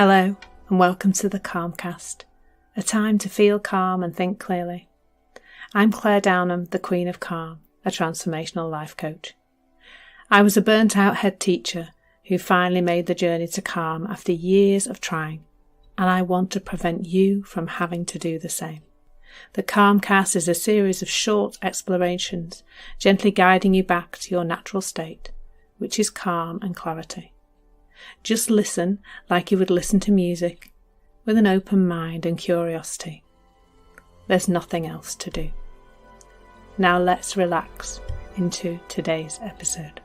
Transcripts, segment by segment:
Hello and welcome to the Calmcast, a time to feel calm and think clearly. I'm Clare Downham, the Queen of Calm, a transformational life coach. I was a burnt out head teacher who finally made the journey to calm after years of trying, and I want to prevent you from having to do the same. The Calmcast is a series of short explorations, gently guiding you back to your natural state, which is calm and clarity. Just listen like you would listen to music, with an open mind and curiosity. There's nothing else to do. Now let's relax into today's episode.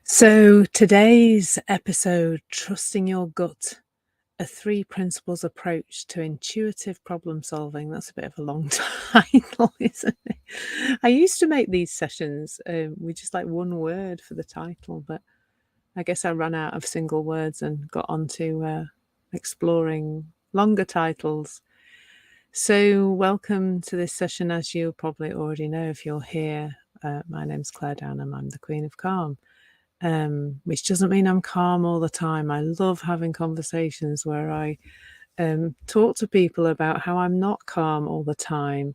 So today's episode, Trusting Your Gut, a 3 principles approach to intuitive problem solving. That's a bit of a long title, isn't it? I used to make these sessions with just like one word for the title, but I guess I ran out of single words and got onto exploring longer titles. So welcome to this session. As you'll probably already know if you're here, my name's Clare Downham. I'm the Queen of Calm. Which doesn't mean I'm calm all the time. I love having conversations where I talk to people about how I'm not calm all the time,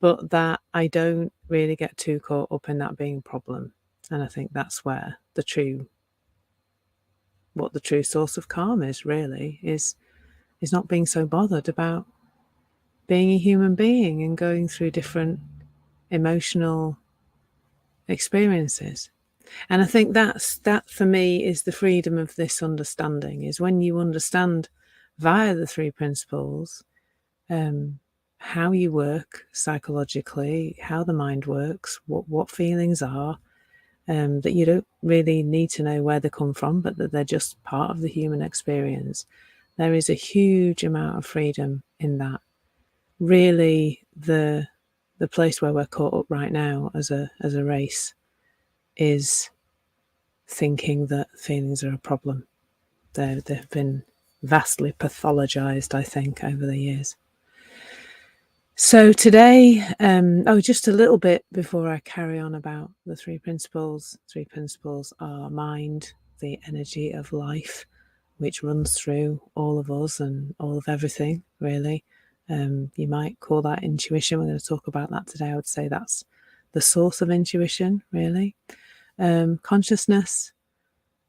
but that I don't really get too caught up in that being a problem. And I think that's where what the true source of calm is really, is not being so bothered about being a human being and going through different emotional experiences. And I think that for me is the freedom of this understanding, is when you understand via the 3 principles how you work psychologically, how the mind works, what feelings are, that you don't really need to know where they come from, but that they're just part of the human experience. There is a huge amount of freedom in that. Really, the place where we're caught up right now as a race is thinking that feelings are a problem. They've been vastly pathologized, I think, over the years. So today, just a little bit before I carry on about the 3 principles. 3 principles are mind, the energy of life, which runs through all of us and all of everything, really. You might call that intuition. We're going to talk about that today. I would say that's the source of intuition, really. Consciousness,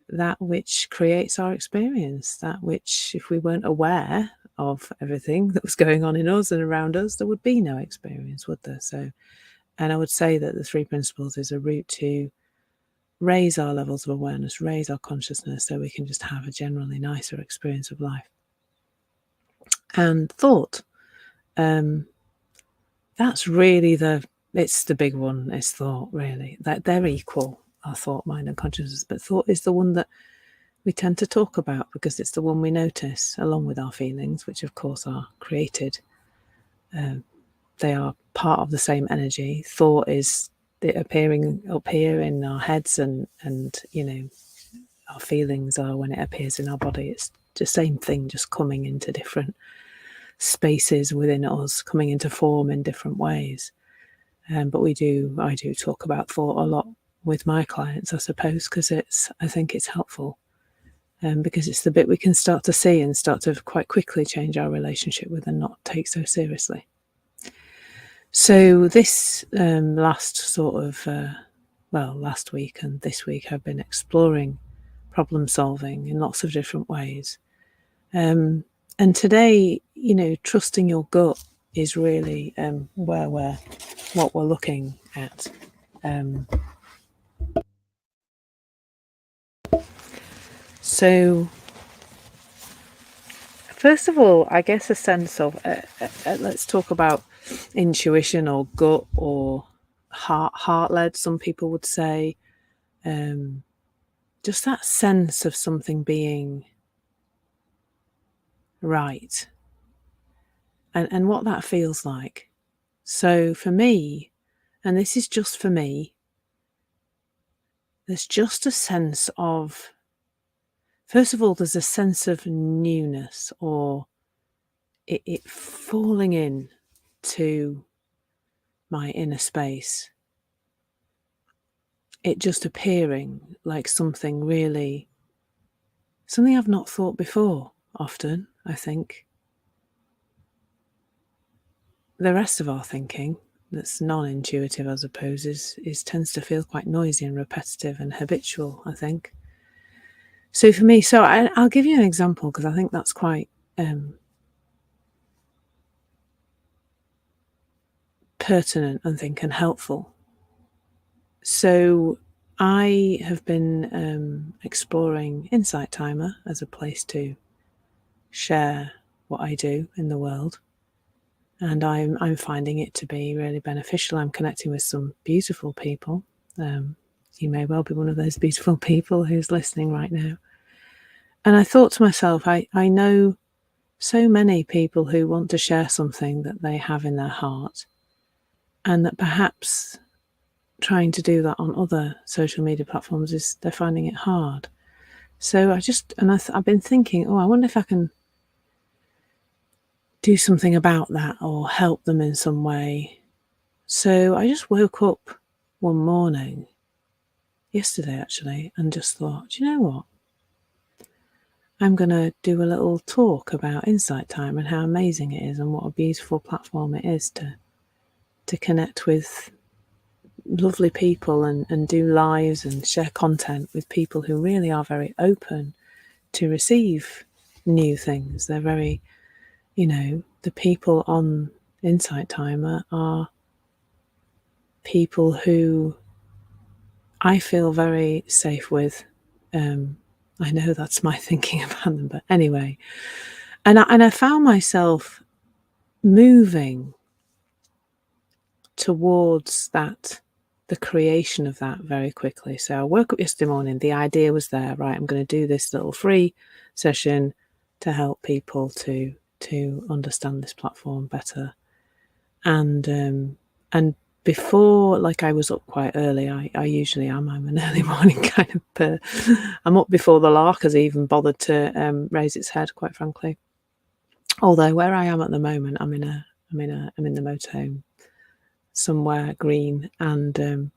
that which creates our experience, that which, if we weren't aware of everything that was going on in us and around us, there would be no experience, would there? So, and I would say that the 3 principles is a route to raise our levels of awareness, raise our consciousness, so we can just have a generally nicer experience of life. And thought, that's really it's the big one, is thought, really. That they're equal, our thought, mind and consciousness, but thought is the one that we tend to talk about because it's the one we notice, along with our feelings, which of course are created. They are part of the same energy. Thought is the appearing up here in our heads, and our feelings are when it appears in our body. It's the same thing, just coming into different spaces within us, coming into form in different ways. But I do talk about thought a lot with my clients, I suppose, because I think it's helpful, because it's the bit we can start to see and start to quite quickly change our relationship with and not take so seriously. So this last week and this week, I've been exploring problem solving in lots of different ways. And today, trusting your gut is really what we're looking at. So first of all, I guess a sense of let's talk about intuition or gut or heart-led, some people would say. Just that sense of something being right, and what that feels like. So for me, and this is just for me, there's just a sense of, first of all, there's a sense of newness, or it falling in to my inner space it just appearing like something I've not thought before often, I think. The rest of our thinking that's non-intuitive, I suppose, tends to feel quite noisy and repetitive and habitual, I think. So for me, I'll give you an example because I think that's quite pertinent, I think, and helpful. So I have been exploring Insight Timer as a place to share what I do in the world. And I'm finding it to be really beneficial. I'm connecting with some beautiful people. You may well be one of those beautiful people who's listening right now. And I thought to myself, I know so many people who want to share something that they have in their heart, and that perhaps trying to do that on other social media platforms they're finding it hard. So I've been thinking, I wonder if I can do something about that or help them in some way. So I just woke up one morning, yesterday actually, and just thought, do you know what? I'm going to do a little talk about Insight Time and how amazing it is and what a beautiful platform it is to connect with lovely people and do lives and share content with people who really are very open to receive new things. They're very, the people on Insight Timer are people who I feel very safe with. I know that's my thinking about them, but anyway. And I found myself moving towards the creation of that very quickly. So I woke up yesterday morning, the idea was there, right? I'm going to do this little free session to help people to understand this platform better. And before, like, I was up quite early. I usually am. I'm an early morning kind of I'm up before the lark has even bothered to raise its head, quite frankly. Although where I am at the moment, I'm in the motorhome somewhere green, and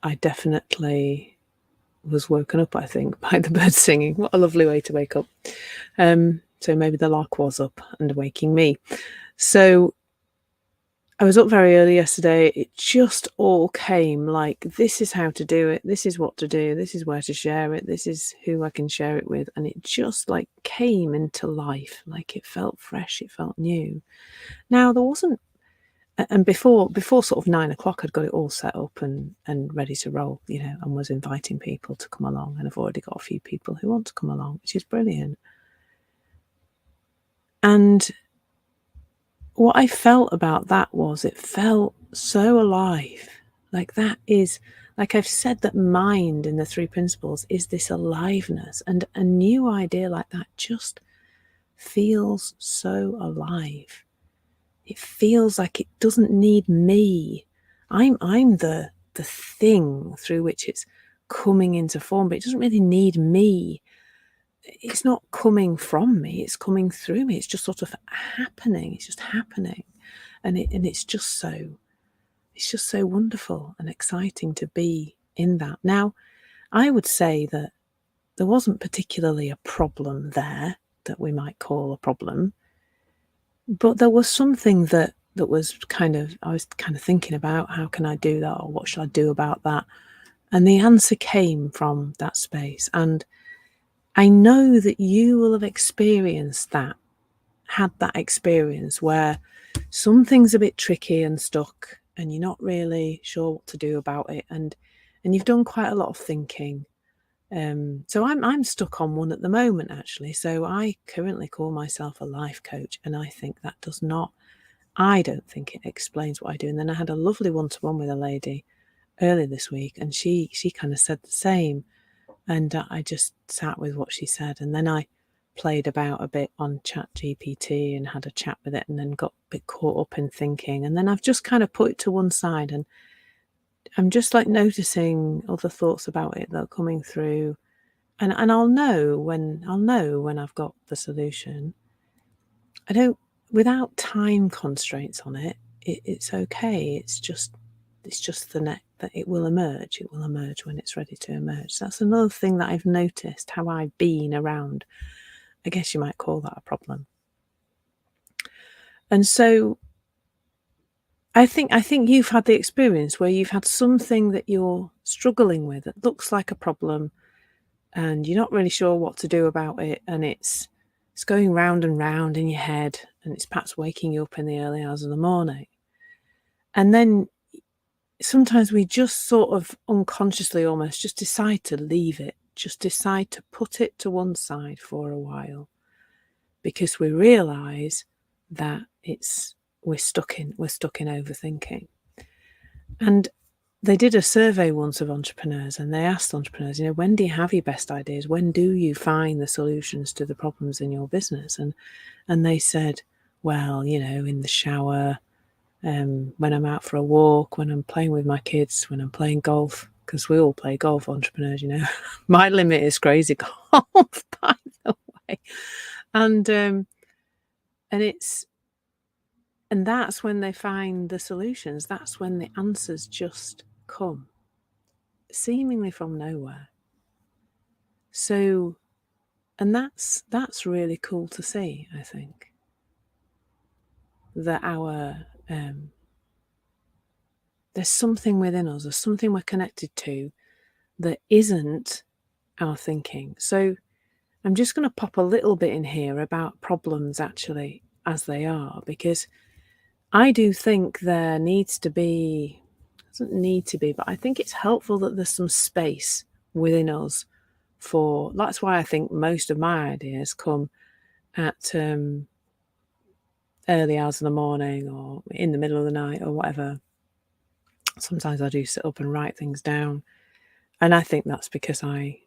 I definitely was woken up, I think, by the birds singing. What a lovely way to wake up. So maybe the lark was up and waking me. So I was up very early yesterday. It just all came like, this is how to do it. This is what to do. This is where to share it. This is who I can share it with. And it just like came into life. Like it felt fresh. It felt new. Now there wasn't, and before sort of 9 o'clock, I'd got it all set up and ready to roll, and was inviting people to come along. And I've already got a few people who want to come along, which is brilliant. And what I felt about that was it felt so alive. Like that is, like I've said, that mind in the three principles is this aliveness, and a new idea like that just feels so alive. It feels like it doesn't need me. I'm the thing through which it's coming into form, but it doesn't really need me. It's not coming from me, it's coming through me. It's just sort of happening. It's just happening. And it's just so wonderful and exciting to be in that. Now, I would say that there wasn't particularly a problem there that we might call a problem, but there was something that was I was kind of thinking about, how can I do that, or what should I do about that? And the answer came from that space. And I know that you will have experienced that, had that experience where something's a bit tricky and stuck and you're not really sure what to do about it, and you've done quite a lot of thinking. So I'm stuck on one at the moment, actually. So I currently call myself a life coach, and I don't think it explains what I do. And then I had a lovely one-to-one with a lady earlier this week, and she kind of said the same. And I just sat with what she said. And then I played about a bit on ChatGPT and had a chat with it, and then got a bit caught up in thinking. And then I've just kind of put it to one side, and I'm just like noticing other thoughts about it that are coming through. And I'll know when I've got the solution. Without time constraints on it, it's okay. It's just It's just that it will emerge. It will emerge when it's ready to emerge. That's another thing that I've noticed, how I've been around. I guess you might call that a problem. And so I think you've had the experience where you've had something that you're struggling with that looks like a problem, and you're not really sure what to do about it, and it's going round and round in your head, and it's perhaps waking you up in the early hours of the morning. And then sometimes we just sort of unconsciously almost just decide to leave it, just decide to put it to one side for a while, because we realise that we're stuck in overthinking. And they did a survey once of entrepreneurs, and they asked entrepreneurs, when do you have your best ideas? When do you find the solutions to the problems in your business? And they said, well, in the shower, when I'm out for a walk, when I'm playing with my kids, when I'm playing golf, because we all play golf, entrepreneurs, My limit is crazy golf, by the way. And that's when they find the solutions. That's when the answers just come, seemingly from nowhere. So, and that's really cool to see, I think, that there's something within us, there's something we're connected to that isn't our thinking. So I'm just going to pop a little bit in here about problems actually as they are, because I do think there needs to be, doesn't need to be, but I think it's helpful that there's some space within us for, that's why I think most of my ideas come at early hours of the morning or in the middle of the night or whatever. Sometimes I do sit up and write things down. And I think that's because I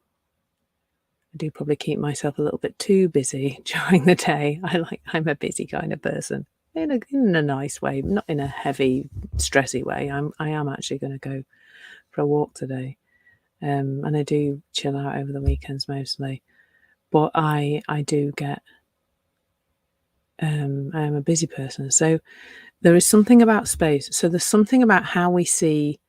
do probably keep myself a little bit too busy during the day. I'm a busy kind of person in a nice way, not in a heavy, stressy way. I am actually going to go for a walk today. And I do chill out over the weekends mostly. But I do get, I am a busy person. So there is something about space. So there's something about how we see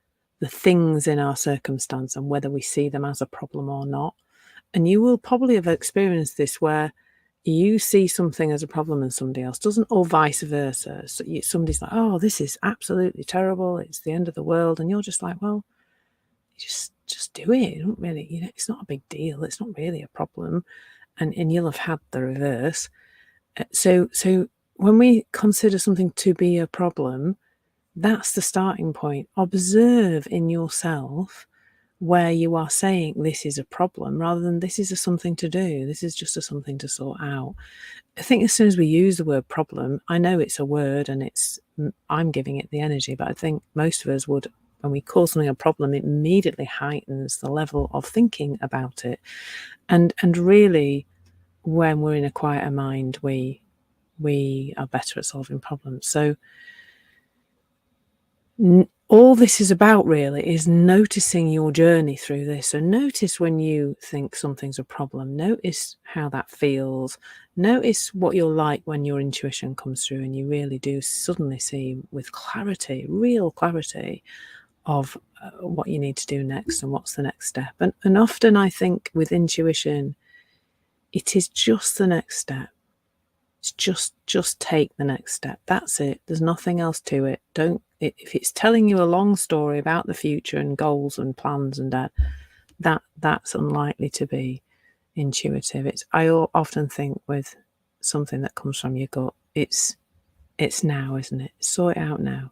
the things in our circumstance and whether we see them as a problem or not. And you will probably have experienced this where you see something as a problem and somebody else doesn't, or vice versa. So somebody's like, oh, this is absolutely terrible. It's the end of the world. And you're just like, well, just do it. You don't really, it's not a big deal. It's not really a problem. And you'll have had the reverse. So when we consider something to be a problem, that's the starting point. Observe in yourself where you are saying this is a problem rather than this is a something to do. This is just a something to sort out. I think as soon as we use the word problem, I know it's a word and I'm giving it the energy, but I think most of us would, when we call something a problem, it immediately heightens the level of thinking about it. And really, when we're in a quieter mind, we are better at solving problems. So all this is about really is noticing your journey through this. So notice when you think something's a problem, notice how that feels, notice what you're like when your intuition comes through and you really do suddenly see with clarity, real clarity of what you need to do next and what's the next step. And often I think with intuition, it is just the next step. It's just take the next step. That's it. There's nothing else to it. If it's telling you a long story about the future and goals and plans and that's unlikely to be intuitive. I often think with something that comes from your gut, it's now, isn't it? Sort it out now.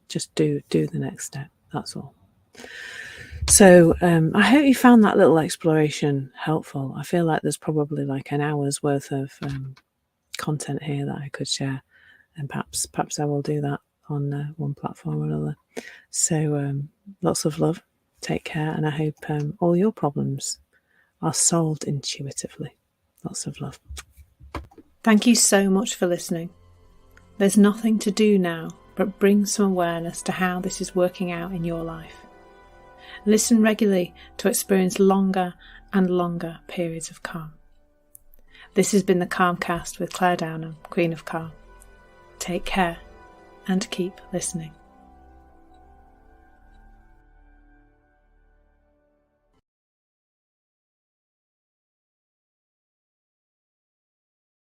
Just do the next step. That's all. So I hope you found that little exploration helpful. I feel like there's probably like an hour's worth of content here that I could share, and perhaps I will do that on one platform or another. So lots of love, take care, and I hope all your problems are solved intuitively. Lots of love. Thank you so much for listening. There's nothing to do now but bring some awareness to how this is working out in your life. Listen regularly to experience longer and longer periods of calm. This has been the Calmcast with Clare Downham, Queen of Calm. Take care and keep listening.